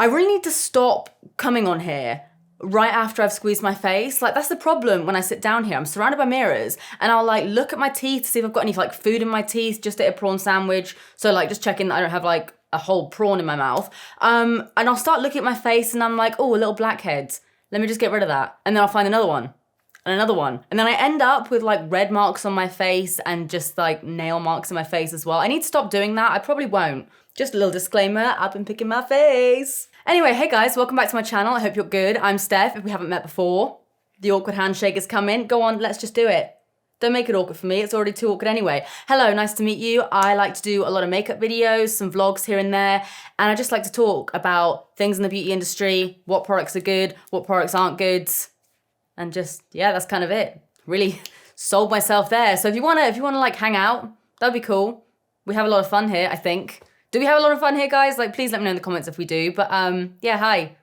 I really need to stop coming on here right after I've squeezed my face. Like, that's the problem when I sit down here. I'm surrounded by mirrors and I'll like look at my teeth to see if I've got any like food in my teeth. Just ate a prawn sandwich. So like just checking that I don't have like a whole prawn in my mouth. And I'll start looking at my face and I'm like, oh, a little blackhead. Let me just get rid of that. And then I'll find another one and another one. And then I end up with like red marks on my face and just like nail marks in my face as well. I need to stop doing that. I probably won't. Just a little disclaimer, I've been picking my face. Anyway, hey guys, welcome back to my channel. I hope you're good. I'm Steph, if we haven't met before. The awkward handshake is coming. Go on, let's just do it. Don't make it awkward for me, it's already too awkward anyway. Hello, nice to meet you. I like to do a lot of makeup videos, some vlogs here and there, and I just like to talk about things in the beauty industry, what products are good, what products aren't good, and just, yeah, that's kind of it. Really sold myself there. So if you wanna like hang out, that'd be cool. We have a lot of fun here, I think. Do we have a lot of fun here, guys? Like, please let me know in the comments if we do. But yeah, hi.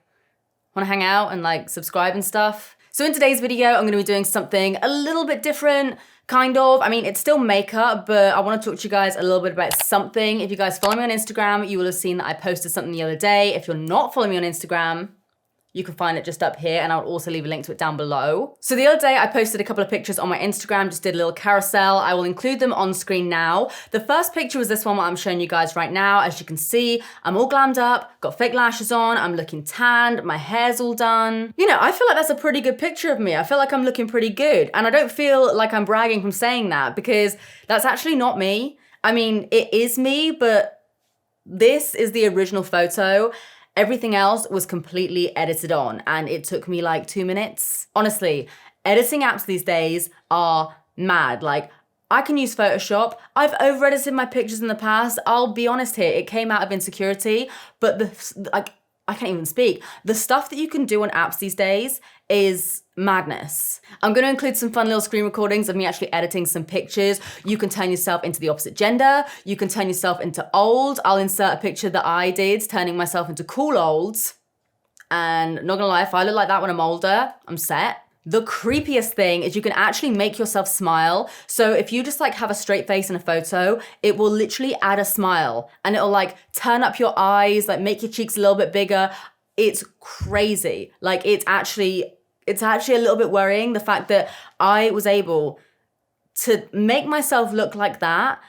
Wanna hang out and like subscribe and stuff? So in today's video, I'm gonna be doing something a little bit different, kind of. I mean, it's still makeup, but I wanna talk to you guys a little bit about something. If you guys follow me on Instagram, you will have seen that I posted something the other day. If you're not following me on Instagram, you can find it just up here, and I'll also leave a link to it down below. So the other day I posted a couple of pictures on my Instagram, just did a little carousel. I will include them on screen now. The first picture was this one that I'm showing you guys right now. As you can see, I'm all glammed up, got fake lashes on, I'm looking tanned, my hair's all done. You know, I feel like that's a pretty good picture of me. I feel like I'm looking pretty good, and I don't feel like I'm bragging from saying that because that's actually not me. I mean, it is me, but this is the original photo. Everything else was completely edited on, and it took me like 2 minutes. Honestly, editing apps these days are mad. Like, I can use Photoshop. I've over-edited my pictures in the past. I'll be honest here, it came out of insecurity, but I can't even speak. The stuff that you can do on apps these days is madness. I'm gonna include some fun little screen recordings of me actually editing some pictures. You can turn yourself into the opposite gender. You can turn yourself into old. I'll insert a picture that I did, turning myself into cool olds. And not gonna lie, if I look like that when I'm older, I'm set. The creepiest thing is you can actually make yourself smile. So if you just like have a straight face in a photo, it will literally add a smile and it'll like turn up your eyes, like make your cheeks a little bit bigger. It's crazy. Like it's actually a little bit worrying, the fact that I was able to make myself look like that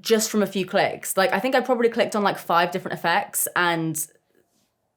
just from a few clicks. Like I think I probably clicked on like 5 different effects and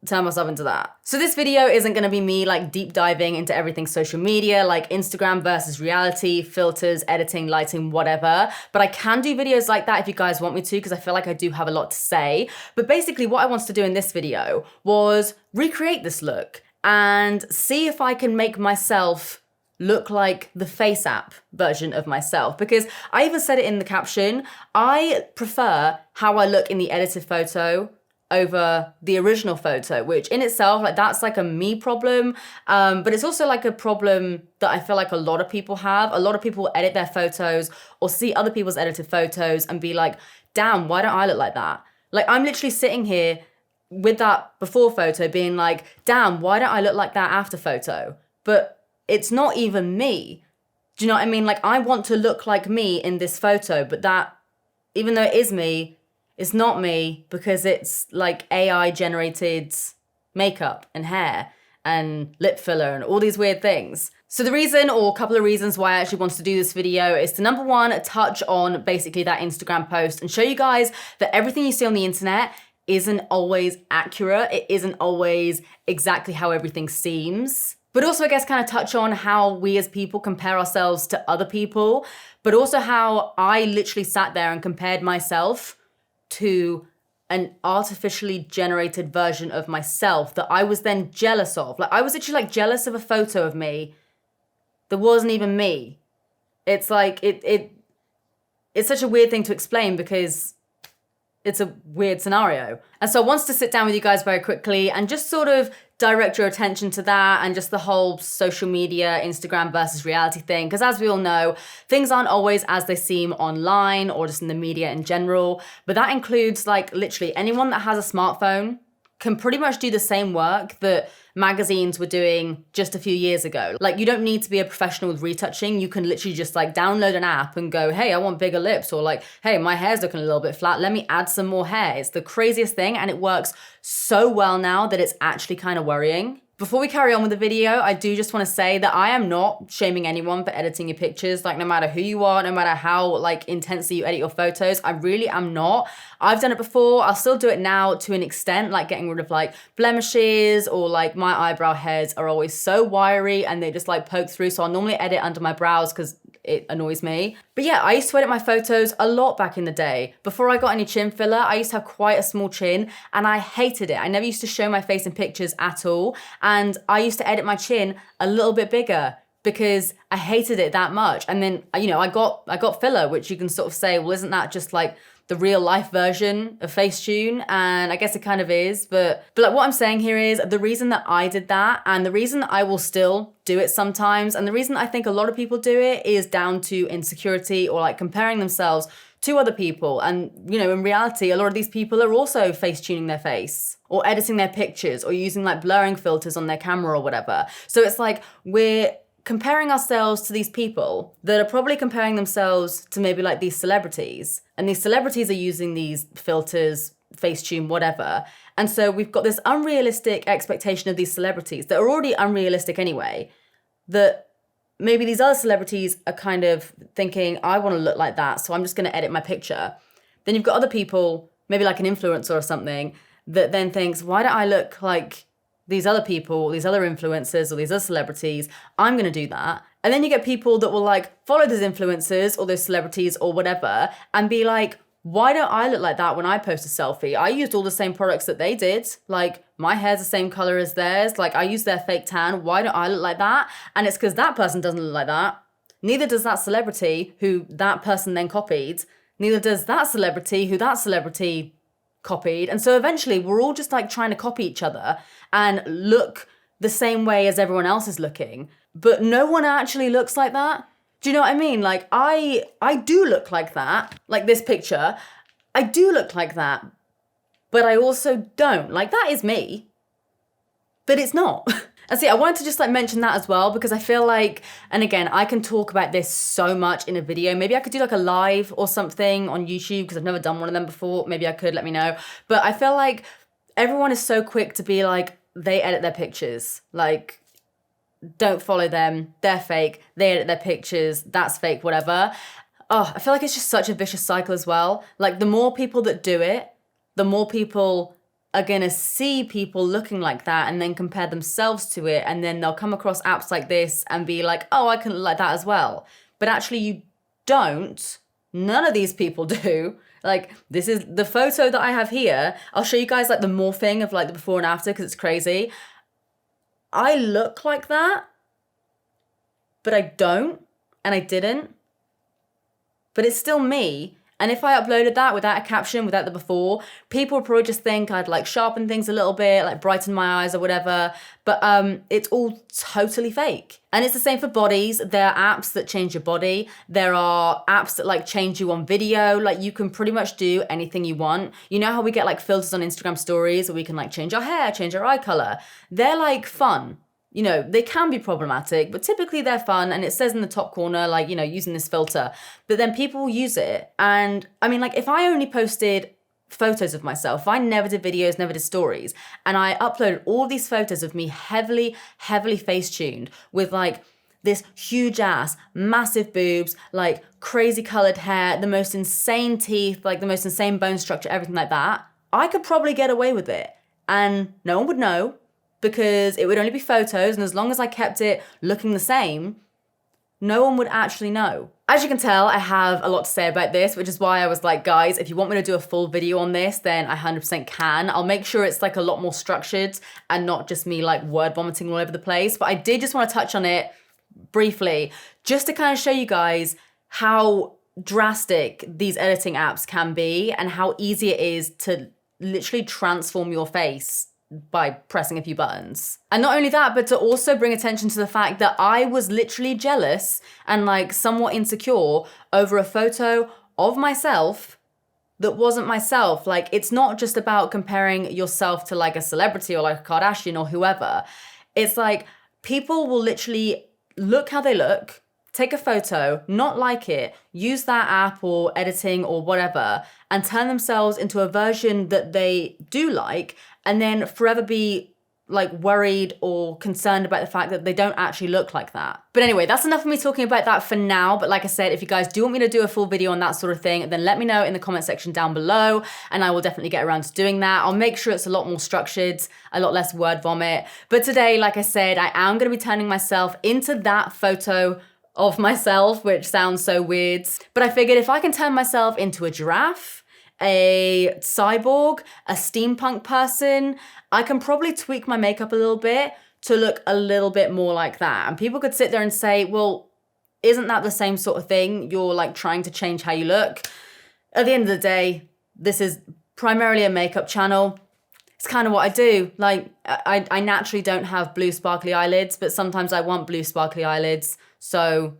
turn myself into that. So this video isn't gonna be me like deep diving into everything social media, like Instagram versus reality, filters, editing, lighting, whatever. But I can do videos like that if you guys want me to, because I feel like I do have a lot to say. But basically what I wanted to do in this video was recreate this look and see if I can make myself look like the Face app version of myself. Because I even said it in the caption, I prefer how I look in the edited photo over the original photo, which in itself, like that's like a me problem, but it's also like a problem that I feel like a lot of people have. A lot of people edit their photos or see other people's edited photos and be like, damn, why don't I look like that? Like I'm literally sitting here with that before photo being like, damn, why don't I look like that after photo? But it's not even me. Do you know what I mean? Like I want to look like me in this photo, but that, even though it is me, it's not me because it's like AI generated makeup and hair and lip filler and all these weird things. So the reason, or a couple of reasons why I actually wanted to do this video is to, number one, touch on basically that Instagram post and show you guys that everything you see on the internet isn't always accurate. It isn't always exactly how everything seems. But also I guess kind of touch on how we as people compare ourselves to other people, but also how I literally sat there and compared myself to an artificially generated version of myself that I was then jealous of. Like I was actually like jealous of a photo of me that wasn't even me. It's like, it's such a weird thing to explain because it's a weird scenario. And so I wanted to sit down with you guys very quickly and just sort of direct your attention to that and just the whole social media, Instagram versus reality thing. Because as we all know, things aren't always as they seem online or just in the media in general. But that includes like literally anyone that has a smartphone can pretty much do the same work that magazines were doing just a few years ago. Like, you don't need to be a professional with retouching. You can literally just like download an app and go, hey, I want bigger lips, or like, hey, my hair's looking a little bit flat. Let me add some more hair. It's the craziest thing. And it works so well now that it's actually kind of worrying. Before we carry on with the video, I do just want to say that I am not shaming anyone for editing your pictures. Like, no matter who you are, no matter how like intensely you edit your photos, I really am not. I've done it before. I'll still do it now to an extent, like getting rid of like blemishes, or like my eyebrow hairs are always so wiry and they just like poke through. So I'll normally edit under my brows because it annoys me. But yeah, I used to edit my photos a lot back in the day. Before I got any chin filler, I used to have quite a small chin and I hated it. I never used to show my face in pictures at all. And I used to edit my chin a little bit bigger because I hated it that much. And then, you know, I got filler, which you can sort of say, well, isn't that just like the real life version of Facetune? And I guess it kind of is, but like what I'm saying here is the reason that I did that, and the reason that I will still do it sometimes, and the reason I think a lot of people do it, is down to insecurity or like comparing themselves to other people. And, you know, in reality, a lot of these people are also face tuning their face or editing their pictures or using like blurring filters on their camera or whatever. So it's like we're comparing ourselves to these people that are probably comparing themselves to maybe like these celebrities. And these celebrities are using these filters, Facetune, whatever. And so we've got this unrealistic expectation of these celebrities that are already unrealistic anyway, that maybe these other celebrities are kind of thinking, I want to look like that, so I'm just going to edit my picture. Then you've got other people, maybe like an influencer or something, that then thinks, why don't I look like these other people, these other influencers or these other celebrities? I'm going to do that. And then you get people that will like follow those influencers or those celebrities or whatever and be like, why don't I look like that when I post a selfie? I used all the same products that they did. Like, my hair's the same color as theirs. Like, I use their fake tan. Why don't I look like that? And it's because that person doesn't look like that. Neither does that celebrity who that person then copied. Neither does that celebrity who that celebrity copied. And so eventually we're all just like trying to copy each other and look the same way as everyone else is looking. But no one actually looks like that. Do you know what I mean? Like, I do look like that. Like this picture, I do look like that. But I also don't. Like, that is me. But it's not. And see, I wanted to just like mention that as well, because I feel like, and again, I can talk about this so much in a video. Maybe I could do like a live or something on YouTube, because I've never done one of them before. Maybe I could, let me know. But I feel like everyone is so quick to be like, they edit their pictures. Like, don't follow them, they're fake, they edit their pictures, that's fake, whatever. Oh, I feel like it's just such a vicious cycle as well. Like, the more people that do it, the more people are gonna see people looking like that and then compare themselves to it, and then they'll come across apps like this and be like, oh, I can look like that as well. But actually you don't. None of these people do. Like, this is the photo that I have here. I'll show you guys like the morphing of like the before and after, because it's crazy. I look like that, but I don't, and I didn't. But it's still me. And if I uploaded that without a caption, without the before, people would probably just think I'd like sharpen things a little bit, like brighten my eyes or whatever. But it's all totally fake. And it's the same for bodies. There are apps that change your body. There are apps that like change you on video. Like, you can pretty much do anything you want. You know how we get like filters on Instagram stories where we can like change our hair, change our eye color. They're like fun. You know, they can be problematic, but typically they're fun. And it says in the top corner, like, you know, using this filter. But then people will use it. And I mean, like, if I only posted photos of myself, if I never did videos, never did stories, and I uploaded all these photos of me heavily face tuned with like this huge ass, massive boobs, like crazy colored hair, the most insane teeth, like the most insane bone structure, everything like that, I could probably get away with it. And no one would know, because it would only be photos, and as long as I kept it looking the same, no one would actually know. As you can tell, I have a lot to say about this, which is why I was like, guys, if you want me to do a full video on this, then I 100% can. I'll make sure it's like a lot more structured and not just me like word vomiting all over the place. But I did just want to touch on it briefly, just to kind of show you guys how drastic these editing apps can be and how easy it is to literally transform your face by pressing a few buttons. And not only that, but to also bring attention to the fact that I was literally jealous and like somewhat insecure over a photo of myself that wasn't myself. Like, it's not just about comparing yourself to like a celebrity or like a Kardashian or whoever. It's like people will literally look how they look, take a photo, not like it, use that app or editing or whatever, and turn themselves into a version that they do like, and then forever be like worried or concerned about the fact that they don't actually look like that. But anyway, that's enough of me talking about that for now. But like I said, if you guys do want me to do a full video on that sort of thing, then let me know in the comment section down below, and I will definitely get around to doing that. I'll make sure it's a lot more structured, a lot less word vomit. But today, like I said, I am going to be turning myself into that photo of myself, which sounds so weird. But I figured if I can turn myself into a giraffe, a cyborg, a steampunk person, I can probably tweak my makeup a little bit to look a little bit more like that. And people could sit there and say, well, isn't that the same sort of thing? You're like trying to change how you look. At the end of the day, this is primarily a makeup channel. It's kind of what I do. Like, I naturally don't have blue sparkly eyelids, but sometimes I want blue sparkly eyelids. So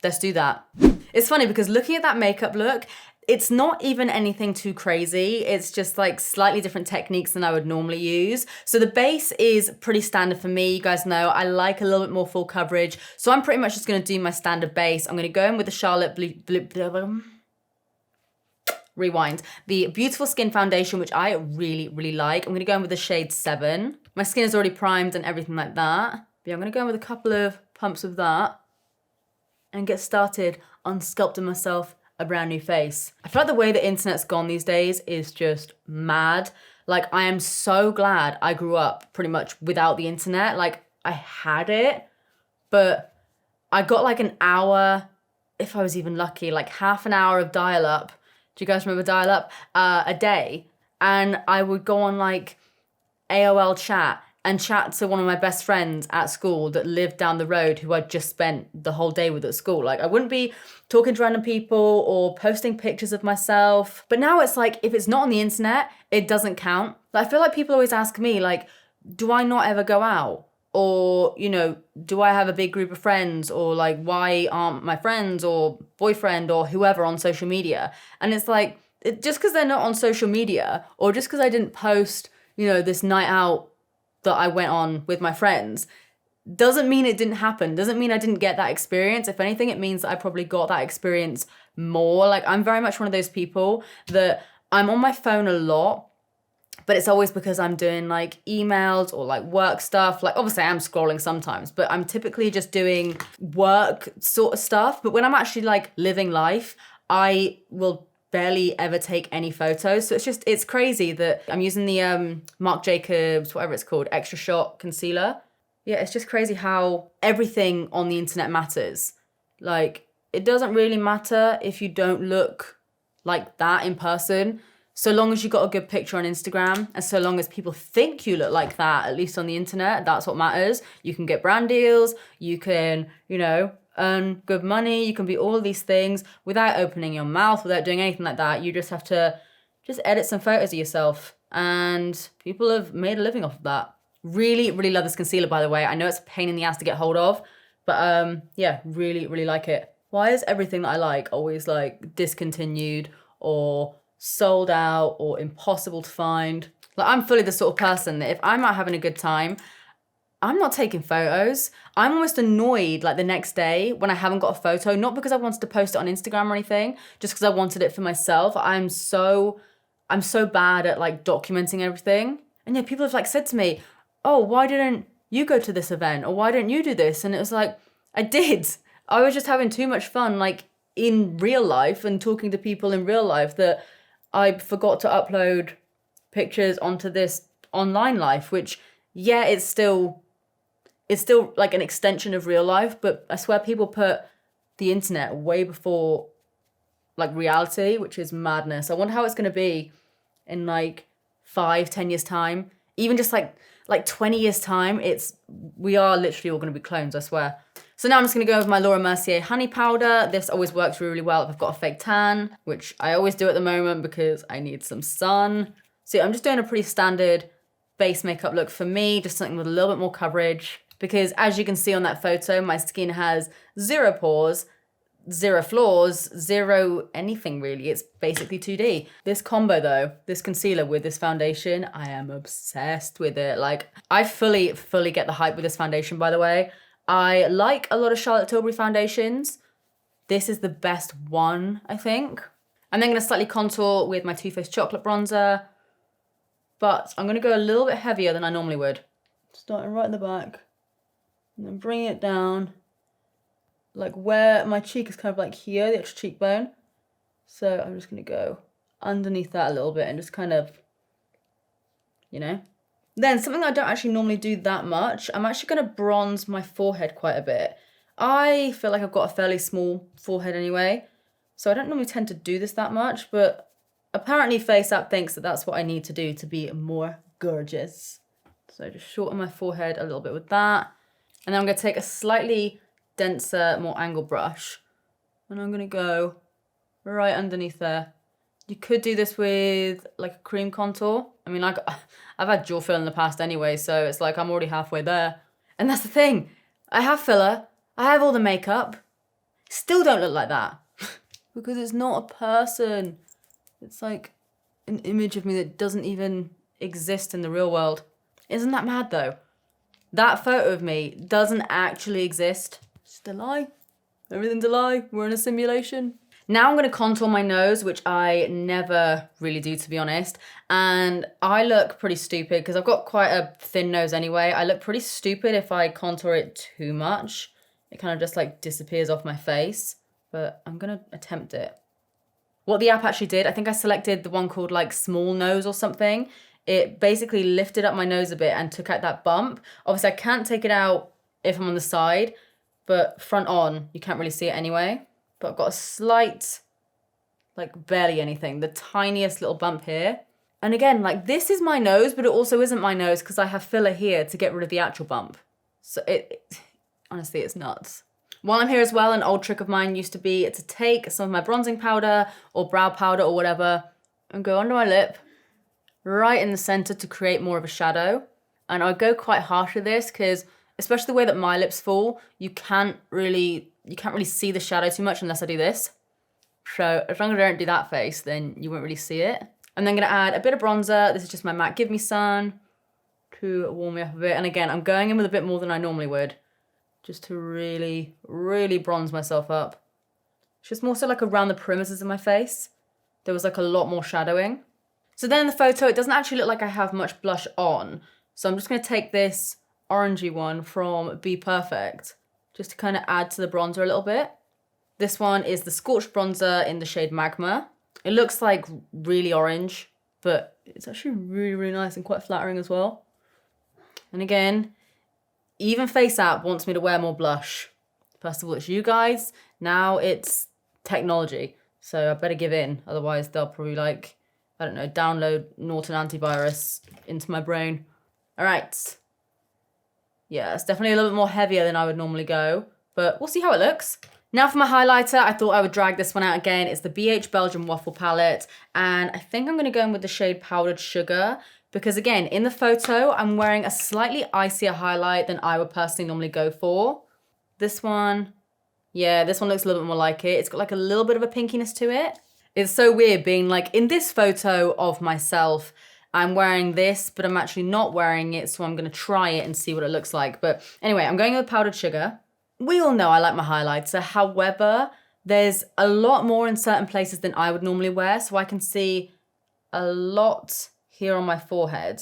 let's do that. It's funny because looking at that makeup look, it's not even anything too crazy. It's just like slightly different techniques than I would normally use. So the base is pretty standard for me. You guys know I like a little bit more full coverage. So I'm pretty much just gonna do my standard base. I'm gonna go in with the Charlotte Rewind. The Beautiful Skin Foundation, which I really, really like. I'm gonna go in with the shade 7. My skin is already primed and everything like that. But yeah, I'm gonna go in with a couple of pumps of that and get started on sculpting myself a brand new face. I feel like the way the internet's gone these days is just mad. Like, I am so glad I grew up pretty much without the internet. Like, I had it, but I got like an hour, if I was even lucky, like half an hour of dial-up. Do you guys remember dial-up? A day. And I would go on like AOL chat and chat to one of my best friends at school that lived down the road who I'd just spent the whole day with at school. Like, I wouldn't be talking to random people or posting pictures of myself. But now it's like, if it's not on the internet, it doesn't count. Like, I feel like people always ask me, like, do I not ever go out? Or, you know, do I have a big group of friends? Or like, why aren't my friends or boyfriend or whoever on social media? And it's like, just because they're not on social media, or just because I didn't post, you know, this night out that I went on with my friends, doesn't mean it didn't happen. Doesn't mean I didn't get that experience. If anything, it means that I probably got that experience more. Like, I'm very much one of those people that I'm on my phone a lot, but it's always because I'm doing like emails or like work stuff. Like, obviously I am scrolling sometimes, but I'm typically just doing work sort of stuff. But when I'm actually like living life, I will barely ever take any photos. So it's crazy that I'm using the Marc Jacobs, whatever it's called, Extra Shot Concealer. Yeah, it's just crazy how everything on the internet matters. Like, it doesn't really matter if you don't look like that in person, so long as you got a good picture on Instagram, and so long as people think you look like that, at least on the internet, that's what matters. You can get brand deals, you can, you know, earn good money, you can be all these things without opening your mouth, without doing anything like that. You just have to just edit some photos of yourself, and people have made a living off of that. Really, really love this concealer, by the way. I know it's a pain in the ass to get hold of, but yeah, really, really like it. Why is everything that I like always like discontinued or sold out or impossible to find? Like, I'm fully the sort of person that if I'm not having a good time, I'm not taking photos. I'm almost annoyed like the next day when I haven't got a photo, not because I wanted to post it on Instagram or anything, just because I wanted it for myself. I'm so bad at like documenting everything. And yeah, people have like said to me, oh, why didn't you go to this event? Or why didn't you do this? And it was like, I did. I was just having too much fun, like in real life and talking to people in real life, that I forgot to upload pictures onto this online life, which, yeah, it's still like an extension of real life, but I swear people put the internet way before like reality, which is madness. I wonder how it's going to be in like 5-10 years time, even just like 20 years time. We are literally all going to be clones, I swear. So now I'm just going to go with my Laura Mercier honey powder. This always works really, really well if I've got a fake tan, which I always do at the moment because I need some sun. So yeah, I'm just doing a pretty standard base makeup look for me, just something with a little bit more coverage, because as you can see on that photo, my skin has 0 pores. zero flaws, zero anything really. It's basically 2D. This combo though, this concealer with this foundation, I am obsessed with it. Like, I fully get the hype with this foundation, by the way. I like a lot of Charlotte Tilbury foundations. This is the best one, I think. I'm then gonna slightly contour with my Too Faced Chocolate Bronzer, but I'm gonna go a little bit heavier than I normally would. Starting right in the back, and then bringing it down, like where my cheek is kind of like here, the extra cheekbone. So I'm just gonna go underneath that a little bit and just kind of, you know. Then something I don't actually normally do that much, I'm actually gonna bronze my forehead quite a bit. I feel like I've got a fairly small forehead anyway, so I don't normally tend to do this that much, but apparently FaceApp thinks that that's what I need to do to be more gorgeous. So just shorten my forehead a little bit with that. And then I'm gonna take a slightly denser, more angled brush, and I'm gonna go right underneath there. You could do this with like a cream contour. I mean, like, I've had jaw fill in the past anyway, so it's like I'm already halfway there. And that's the thing, I have filler, I have all the makeup, still don't look like that. Because it's not a person. It's like an image of me that doesn't even exist in the real world. Isn't that mad though? That photo of me doesn't actually exist. It's just a lie. Everything's a lie. We're in a simulation. Now I'm going to contour my nose, which I never really do, to be honest. And I look pretty stupid because I've got quite a thin nose anyway. I look pretty stupid if I contour it too much. It kind of just like disappears off my face. But I'm going to attempt it. What the app actually did, I think I selected the one called like small nose or something. It basically lifted up my nose a bit and took out that bump. Obviously, I can't take it out if I'm on the side, but front on, you can't really see it anyway. But I've got a slight, like barely anything, the tiniest little bump here. And again, like this is my nose, but it also isn't my nose because I have filler here to get rid of the actual bump. So honestly, it's nuts. While I'm here as well, an old trick of mine used to be to take some of my bronzing powder or brow powder or whatever and go under my lip, right in the center to create more of a shadow. And I go quite harsh with this because especially the way that my lips fall, you can't really see the shadow too much unless I do this. So as long as I don't do that face, then you won't really see it. I'm then gonna add a bit of bronzer. This is just my MAC Give Me Sun to warm me up a bit. And again, I'm going in with a bit more than I normally would, just to really, really bronze myself up. It's just more so like around the perimeters of my face. There was like a lot more shadowing. So then in the photo, it doesn't actually look like I have much blush on. So I'm just gonna take this orangey one from Be Perfect, just to kind of add to the bronzer a little bit. This one is the Scorched Bronzer in the shade Magma. It looks like really orange, but it's actually really, really nice and quite flattering as well. And again, even FaceApp wants me to wear more blush. First of all, it's you guys. Now it's technology. So I better give in. Otherwise, they'll probably like, I don't know, download Norton antivirus into my brain. All right. Yeah, it's definitely a little bit more heavier than I would normally go, but we'll see how it looks. Now for my highlighter, I thought I would drag this one out again. It's the BH Belgian Waffle Palette, and I think I'm gonna go in with the shade Powdered Sugar, because again, in the photo, I'm wearing a slightly icier highlight than I would personally normally go for. This one, yeah, this one looks a little bit more like it. It's got like a little bit of a pinkiness to it. It's so weird being like, in this photo of myself, I'm wearing this, but I'm actually not wearing it, so I'm gonna try it and see what it looks like. But anyway, I'm going with Powdered Sugar. We all know I like my highlighter. However, there's a lot more in certain places than I would normally wear, so I can see a lot here on my forehead.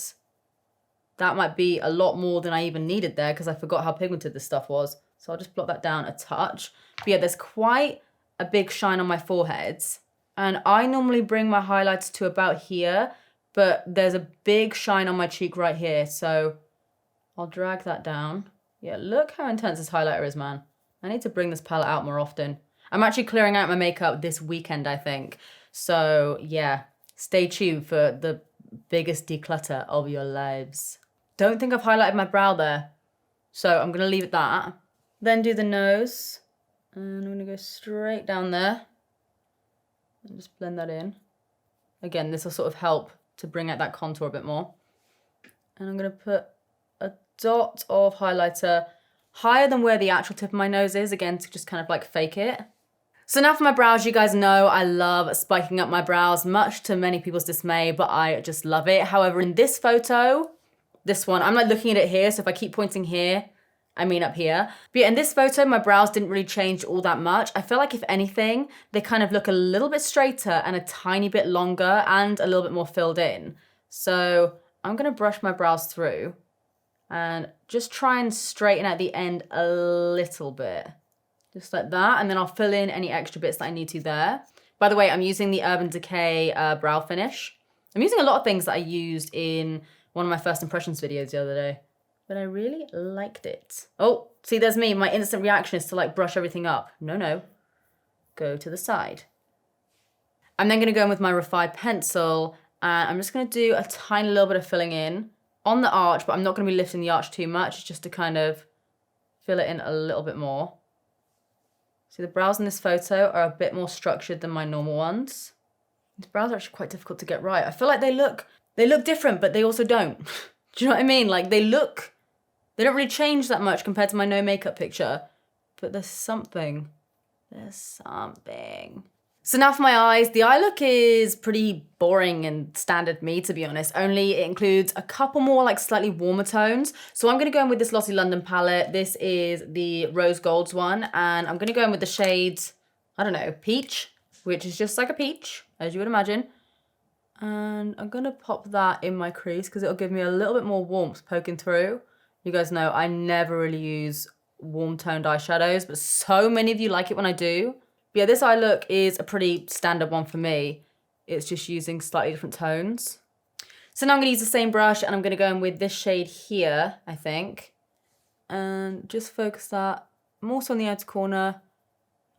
That might be a lot more than I even needed there because I forgot how pigmented this stuff was. So I'll just blot that down a touch. But yeah, there's quite a big shine on my forehead. And I normally bring my highlights to about here, but there's a big shine on my cheek right here. So I'll drag that down. Yeah, look how intense this highlighter is, man. I need to bring this palette out more often. I'm actually clearing out my makeup this weekend, I think. So yeah, stay tuned for the biggest declutter of your lives. Don't think I've highlighted my brow there. So I'm gonna leave it that. Then do the nose. And I'm gonna go straight down there. And just blend that in. Again, this will sort of help to bring out that contour a bit more. And I'm gonna put a dot of highlighter higher than where the actual tip of my nose is, again, to just kind of like fake it. So now for my brows, you guys know I love spiking up my brows, much to many people's dismay, but I just love it. However, in this photo, this one, I'm like looking at it here, so if I keep pointing here, I mean up here. But yeah, in this photo, my brows didn't really change all that much. I feel like if anything, they kind of look a little bit straighter and a tiny bit longer and a little bit more filled in. So I'm gonna brush my brows through and just try and straighten at the end a little bit. Just like that, and then I'll fill in any extra bits that I need to there. By the way, I'm using the Urban Decay brow finish. I'm using a lot of things that I used in one of my first impressions videos the other day, but I really liked it. Oh, see, there's me. My instant reaction is to like brush everything up. No, go to the side. I'm then gonna go in with my refined pencil, and I'm just gonna do a tiny little bit of filling in on the arch, but I'm not gonna be lifting the arch too much, just to kind of fill it in a little bit more. See, the brows in this photo are a bit more structured than my normal ones. These brows are actually quite difficult to get right. I feel like they look different, but they also don't. Do you know what I mean? Like they don't really change that much compared to my no makeup picture, but there's something. So now for my eyes, the eye look is pretty boring and standard me, to be honest. Only it includes a couple more like slightly warmer tones. So I'm gonna go in with this Lottie London palette. This is the Rose Golds one, and I'm gonna go in with the shades, I don't know, peach, which is just like a peach, as you would imagine. And I'm gonna pop that in my crease because it'll give me a little bit more warmth poking through. You guys know I never really use warm toned eyeshadows, but so many of you like it when I do. But yeah, this eye look is a pretty standard one for me. It's just using slightly different tones. So now I'm gonna use the same brush and I'm gonna go in with this shade here, I think. And just focus that. I'm also on the outer corner.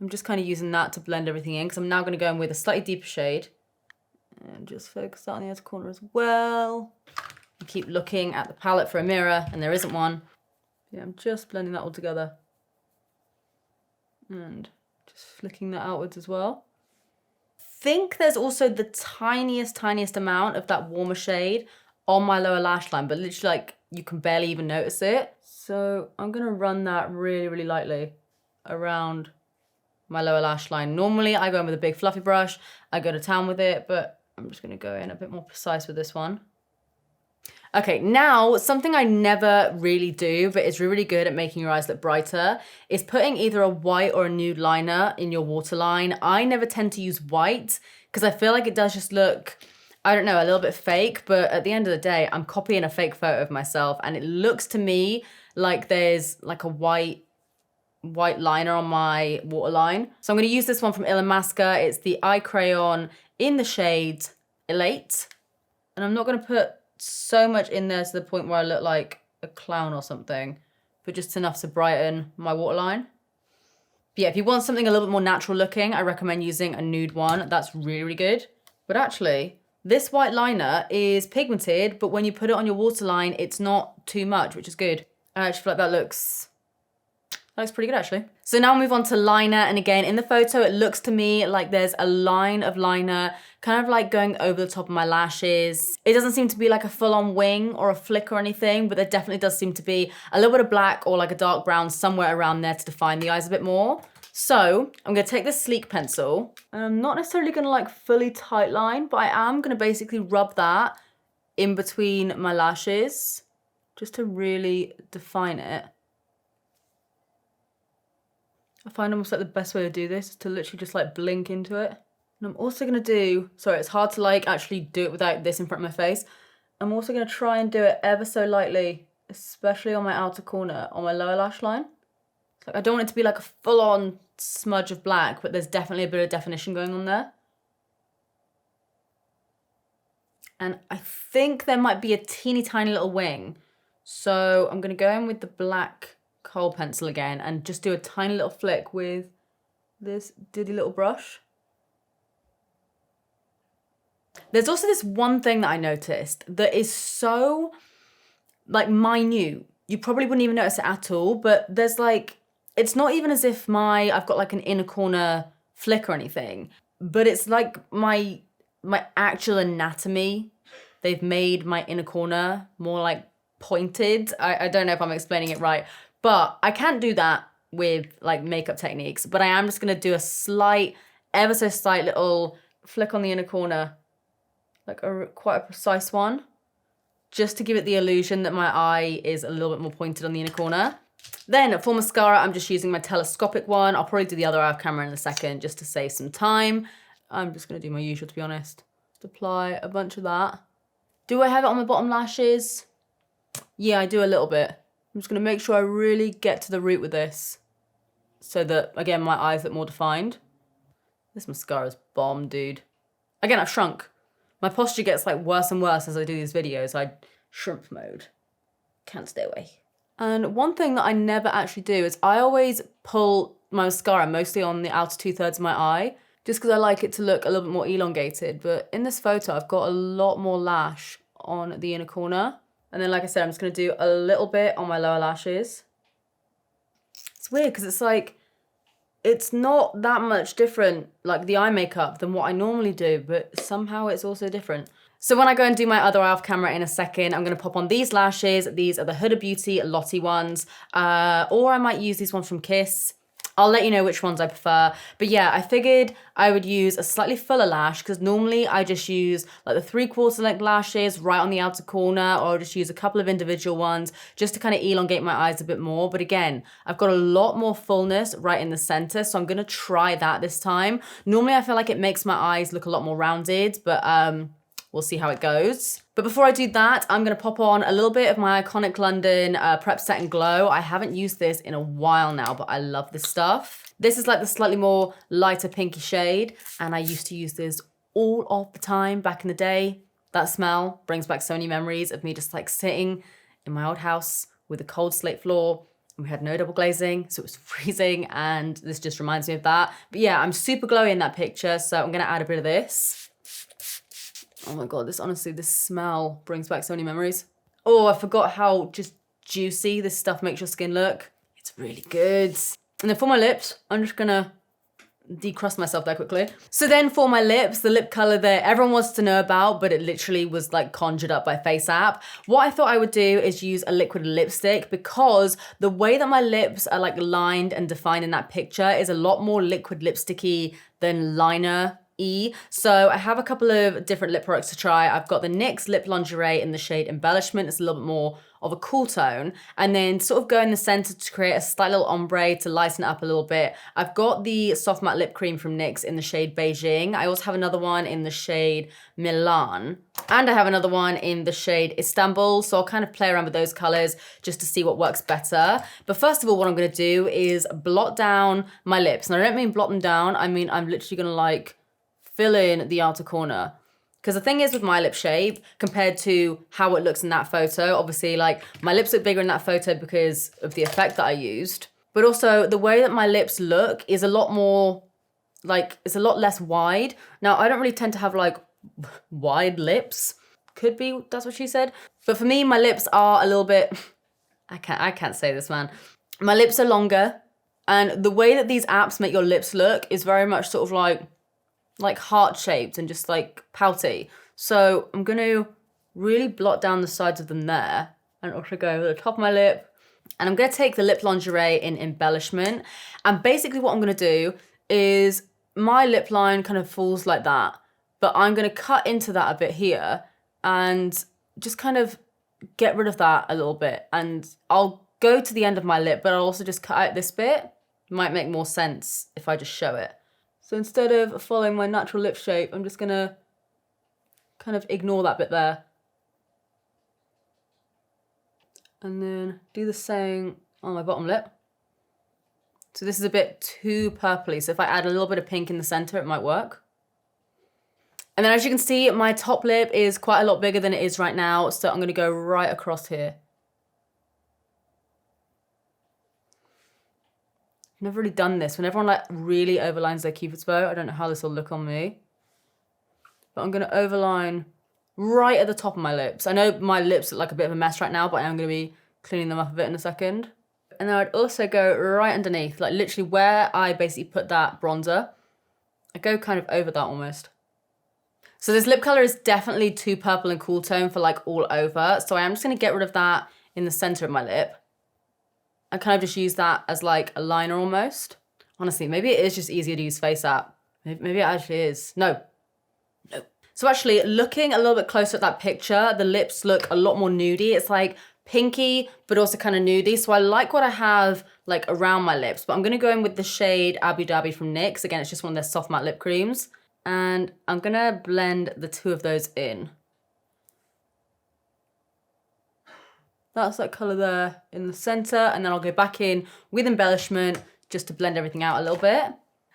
I'm just kind of using that to blend everything in because I'm now gonna go in with a slightly deeper shade. And just focus that on the outer corner as well. And keep looking at the palette for a mirror, and there isn't one. Yeah, I'm just blending that all together. And just flicking that outwards as well. I think there's also the tiniest amount of that warmer shade on my lower lash line, but literally like you can barely even notice it. So I'm gonna run that really lightly around my lower lash line. Normally I go in with a big fluffy brush, I go to town with it, but I'm just gonna go in a bit more precise with this one. Okay, now something I never really do, but it's really good at making your eyes look brighter, is putting either a white or a nude liner in your waterline. I never tend to use white because I feel like it does just look, I don't know, a little bit fake, but at the end of the day, I'm copying a fake photo of myself and it looks to me like there's like a white liner on my waterline. So I'm gonna use this one from Illamasqua. It's the eye crayon in the shade Elate. And I'm not gonna put so much in there to the point where I look like a clown or something, but just enough to brighten my waterline. But yeah, if you want something a little bit more natural looking, I recommend using a nude one. That's really good. But actually, this white liner is pigmented, but when you put it on your waterline, it's not too much, which is good. I actually feel like that looks pretty good actually. So now I'll move on to liner, and again, in the photo, it looks to me like there's a line of liner kind of like going over the top of my lashes. It doesn't seem to be like a full-on wing or a flick or anything, but there definitely does seem to be a little bit of black or like a dark brown somewhere around there to define the eyes a bit more. So I'm gonna take this sleek pencil, and I'm not necessarily gonna like fully tight line, but I am gonna basically rub that in between my lashes just to really define it. I find almost like the best way to do this is to literally just like blink into it. And I'm also gonna do, sorry, it's hard to like actually do it without this in front of my face. I'm also gonna try and do it ever so lightly, especially on my outer corner, on my lower lash line. It's like I don't want it to be like a full-on smudge of black, but there's definitely a bit of definition going on there. And I think there might be a teeny tiny little wing. So I'm gonna go in with the black kohl pencil again and just do a tiny little flick with this diddy little brush. There's also this one thing that I noticed that is so like minute. You probably wouldn't even notice it at all, but there's like, it's not even as if I've got like an inner corner flick or anything, but it's like my actual anatomy. They've made my inner corner more like pointed. I don't know if I'm explaining it right, but I can't do that with like makeup techniques, but I am just gonna do a slight, ever so slight little flick on the inner corner, like quite a precise one, just to give it the illusion that my eye is a little bit more pointed on the inner corner. Then for mascara, I'm just using my telescopic one. I'll probably do the other eye camera in a second just to save some time. I'm just gonna do my usual, to be honest. Just apply a bunch of that. Do I have it on my bottom lashes? Yeah, I do a little bit. I'm just gonna make sure I really get to the root with this so that, again, my eyes look more defined. This mascara's bomb, dude. Again, I've shrunk. My posture gets like worse and worse as I do these videos. I shrimp mode. Can't stay away. And one thing that I never actually do is I always pull my mascara mostly on the outer 2/3 of my eye, just because I like it to look a little bit more elongated. But in this photo, I've got a lot more lash on the inner corner. And then, like I said, I'm just gonna do a little bit on my lower lashes. It's weird because it's like, it's not that much different, like the eye makeup, than what I normally do, but somehow it's also different. So when I go and do my other eye off camera in a second, I'm gonna pop on these lashes. These are the Huda Beauty Lottie ones, or I might use these ones from Kiss. I'll let you know which ones I prefer. But yeah, I figured I would use a slightly fuller lash because normally I just use like the 3/4 length lashes right on the outer corner, or I'll just use a couple of individual ones just to kind of elongate my eyes a bit more. But again, I've got a lot more fullness right in the center, so I'm gonna try that this time. Normally I feel like it makes my eyes look a lot more rounded, but we'll see how it goes. But before I do that, I'm gonna pop on a little bit of my Iconic London Prep Set and Glow. I haven't used this in a while now, but I love this stuff. This is like the slightly more lighter pinky shade, and I used to use this all of the time back in the day. That smell brings back so many memories of me just like sitting in my old house with a cold slate floor. We had no double glazing, so it was freezing, and this just reminds me of that. But yeah, I'm super glowy in that picture, so I'm gonna add a bit of this. Oh my God, this smell brings back so many memories. Oh, I forgot how just juicy this stuff makes your skin look. It's really good. And then for my lips, I'm just gonna decrust myself there quickly. So then for my lips, the lip color that everyone wants to know about, but it literally was like conjured up by FaceApp. What I thought I would do is use a liquid lipstick, because the way that my lips are like lined and defined in that picture is a lot more liquid lipsticky than liner. So I have a couple of different lip products to try. I've got the NYX Lip Lingerie in the shade Embellishment. It's a little bit more of a cool tone. And then sort of go in the center to create a slight little ombre to lighten it up a little bit. I've got the Soft Matte Lip Cream from NYX in the shade Beijing. I also have another one in the shade Milan. And I have another one in the shade Istanbul. So I'll kind of play around with those colors just to see what works better. But first of all, what I'm gonna do is blot down my lips. And I don't mean blot them down. I mean, I'm literally gonna like fill in the outer corner. Because the thing is with my lip shape, compared to how it looks in that photo, obviously like my lips look bigger in that photo because of the effect that I used. But also the way that my lips look is a lot more, like it's a lot less wide. Now I don't really tend to have like wide lips. Could be, that's what she said. But for me, my lips are a little bit, I can't say this, man. My lips are longer. And the way that these apps make your lips look is very much sort of like heart-shaped and just like pouty. So I'm gonna really blot down the sides of them there, and also go over the top of my lip. And I'm gonna take the Lip Lingerie in Embellishment. And basically what I'm gonna do is, my lip line kind of falls like that, but I'm gonna cut into that a bit here and just kind of get rid of that a little bit. And I'll go to the end of my lip, but I'll also just cut out this bit. Might make more sense if I just show it. So instead of following my natural lip shape, I'm just gonna kind of ignore that bit there. And then do the same on my bottom lip. So this is a bit too purpley, so if I add a little bit of pink in the center, it might work. And then as you can see, my top lip is quite a lot bigger than it is right now, so I'm gonna go right across here. Never really done this. When everyone like really overlines their Cupid's bow, I don't know how this will look on me. But I'm gonna overline right at the top of my lips. I know my lips look like a bit of a mess right now, but I am gonna be cleaning them up a bit in a second. And then I'd also go right underneath, like literally where I basically put that bronzer. I go kind of over that almost. So this lip color is definitely too purple and cool tone for like all over. So I am just gonna get rid of that in the center of my lip. I kind of just use that as like a liner almost. Honestly, maybe it is just easier to use face app. Maybe it actually is. No. So actually, looking a little bit closer at that picture, the lips look a lot more nudie. It's like pinky, but also kind of nudie. So I like what I have like around my lips, but I'm gonna go in with the shade Abu Dhabi from NYX. Again, it's just one of their soft matte lip creams. And I'm gonna blend the two of those in. That's that color there in the center. And then I'll go back in with embellishment just to blend everything out a little bit.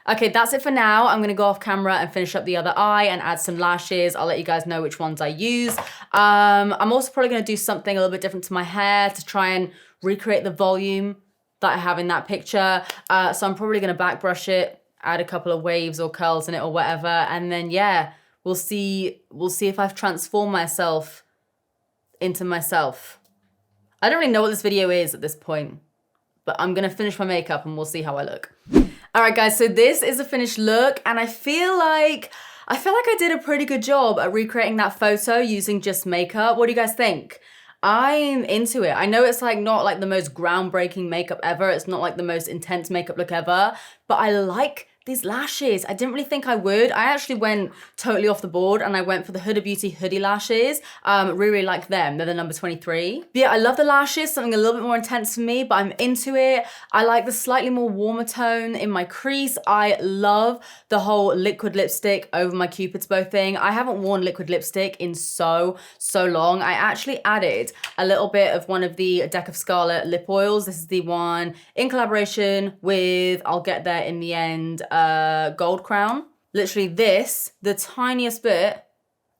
Okay, that's it for now. I'm gonna go off camera and finish up the other eye and add some lashes. I'll let you guys know which ones I use. I'm also probably gonna do something a little bit different to my hair to try and recreate the volume that I have in that picture. So I'm probably gonna back brush it, add a couple of waves or curls in it or whatever. And then yeah, we'll see if I've transformed myself into myself. I don't really know what this video is at this point, but I'm gonna finish my makeup and we'll see how I look. All right, guys, so this is a finished look, and I feel like I did a pretty good job at recreating that photo using just makeup. What do you guys think? I'm into it. I know it's like not like the most groundbreaking makeup ever. It's not like the most intense makeup look ever, but I like these lashes. I didn't really think I would. I actually went totally off the board and I went for the Huda Beauty hoodie lashes. Really like them. They're the number 23. But yeah, I love the lashes, something a little bit more intense for me, but I'm into it. I like the slightly more warmer tone in my crease. I love the whole liquid lipstick over my Cupid's bow thing. I haven't worn liquid lipstick in so long. I actually added a little bit of one of the Deck of Scarlet lip oils. This is the one in collaboration with, I'll get there in the end, Gold Crown. Literally this, the tiniest bit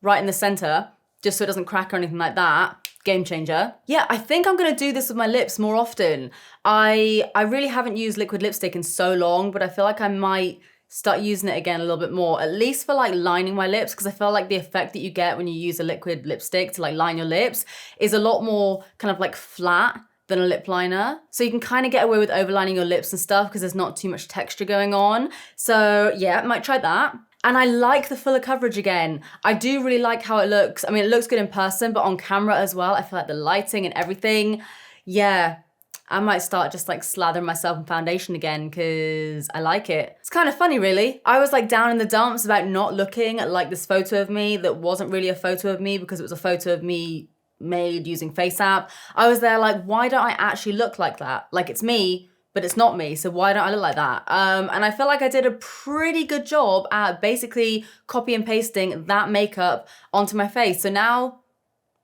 right in the center, just so it doesn't crack or anything like that. Game changer. Yeah, I think I'm gonna do this with my lips more often. I really haven't used liquid lipstick in so long, but I feel like I might start using it again a little bit more, at least for like lining my lips, because I feel like the effect that you get when you use a liquid lipstick to like line your lips is a lot more kind of like flat than a lip liner. So you can kind of get away with overlining your lips and stuff because there's not too much texture going on. So yeah, might try that. And I like the fuller coverage again. I do really like how it looks. I mean, it looks good in person, but on camera as well, I feel like the lighting and everything, yeah, I might start just like slathering myself in foundation again because I like it. It's kind of funny, really. I was like down in the dumps about not looking at like this photo of me that wasn't really a photo of me because it was a photo of me made using face app. I was there like, why don't I actually look like that? Like it's me, but it's not me, so why don't I look like that? And I feel like I did a pretty good job at basically copy and pasting that makeup onto my face. So now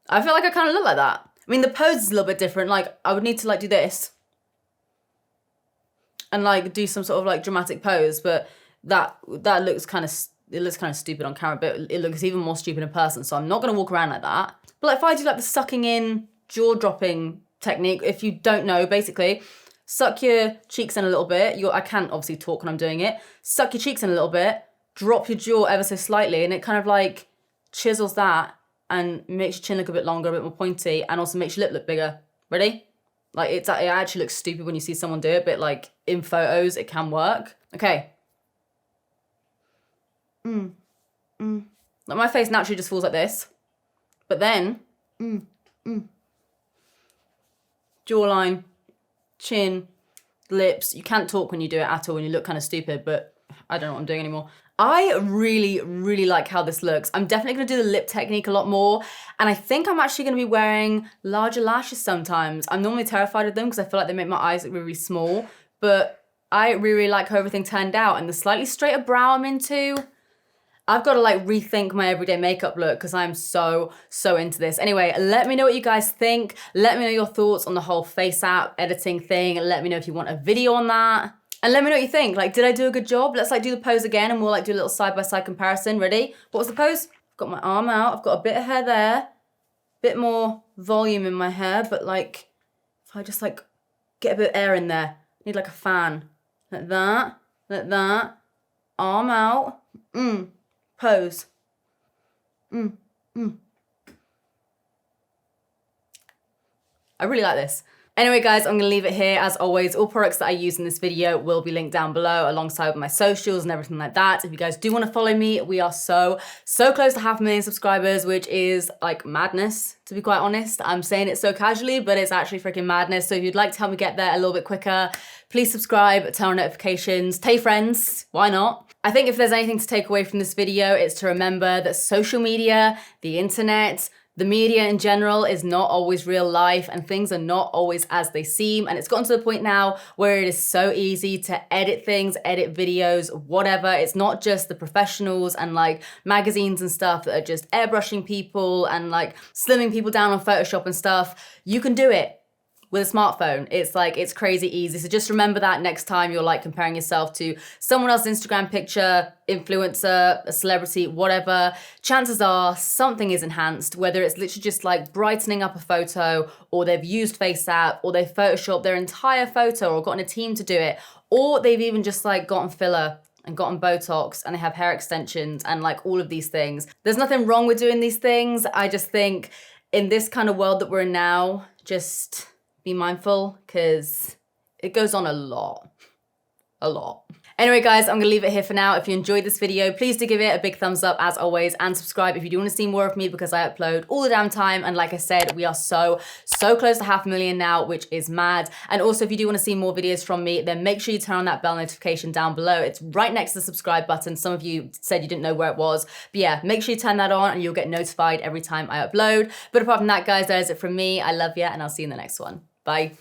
I feel like I kind of look like that. I mean, the pose is a little bit different. Like I would need to like do this and like do some sort of like dramatic pose, but that looks kind of, it looks kind of stupid on camera, but it looks even more stupid in person. So I'm not gonna walk around like that. But like if I do like the sucking in, jaw dropping technique, if you don't know, basically, suck your cheeks in a little bit. I can't obviously talk when I'm doing it. Suck your cheeks in a little bit, drop your jaw ever so slightly, and it kind of like chisels that and makes your chin look a bit longer, a bit more pointy, and also makes your lip look bigger. Ready? Like it actually looks stupid when you see someone do it, but like in photos, it can work. Okay. Like my face naturally just falls like this. But then, jawline, chin, lips. You can't talk when you do it at all and you look kind of stupid, but I don't know what I'm doing anymore. I really like how this looks. I'm definitely gonna do the lip technique a lot more. And I think I'm actually gonna be wearing larger lashes sometimes. I'm normally terrified of them because I feel like they make my eyes look really small, but I really like how everything turned out. And the slightly straighter brow I'm into, I've got to like rethink my everyday makeup look because I'm so into this. Anyway, let me know what you guys think. Let me know your thoughts on the whole face app editing thing. Let me know if you want a video on that. And let me know what you think. Like, did I do a good job? Let's like do the pose again and we'll like do a little side-by-side comparison. Ready? What was the pose? I've got my arm out. I've got a bit of hair there. Bit more volume in my hair, but like, if I just like get a bit of air in there, need like a fan. Like that, arm out. Pose. I really like this. Anyway, guys, I'm gonna leave it here. As always, all products that I use in this video will be linked down below alongside with my socials and everything like that. If you guys do wanna follow me, we are so close to 500,000 subscribers, which is like madness, to be quite honest. I'm saying it so casually, but it's actually freaking madness. So if you'd like to help me get there a little bit quicker, please subscribe, turn on notifications, tell your friends, why not? I think if there's anything to take away from this video, it's to remember that social media, the internet, the media in general is not always real life, and things are not always as they seem. And it's gotten to the point now where it is so easy to edit things, edit videos, whatever. It's not just the professionals and like magazines and stuff that are just airbrushing people and like slimming people down on Photoshop and stuff. You can do it with a smartphone. It's crazy easy. So just remember that next time you're like comparing yourself to someone else's Instagram picture, influencer, a celebrity, whatever, chances are something is enhanced, whether it's literally just like brightening up a photo, or they've used FaceApp, or they've photoshopped their entire photo or gotten a team to do it, or they've even just like gotten filler and gotten Botox and they have hair extensions and like all of these things. There's nothing wrong with doing these things. I just think in this kind of world that we're in now, just be mindful because it goes on a lot. Anyway, guys, I'm gonna leave it here for now. If you enjoyed this video, please do give it a big thumbs up as always, and subscribe if you do want to see more of me, because I upload all the damn time. And like I said, we are so close to 500,000 now, which is mad. And also, if you do want to see more videos from me, then make sure you turn on that bell notification down below. It's right next to the subscribe button. Some of you said you didn't know where it was, but yeah, make sure you turn that on and you'll get notified every time I upload. But apart from that, guys, that is it from me. I love you, and I'll see you in the next one. Bye.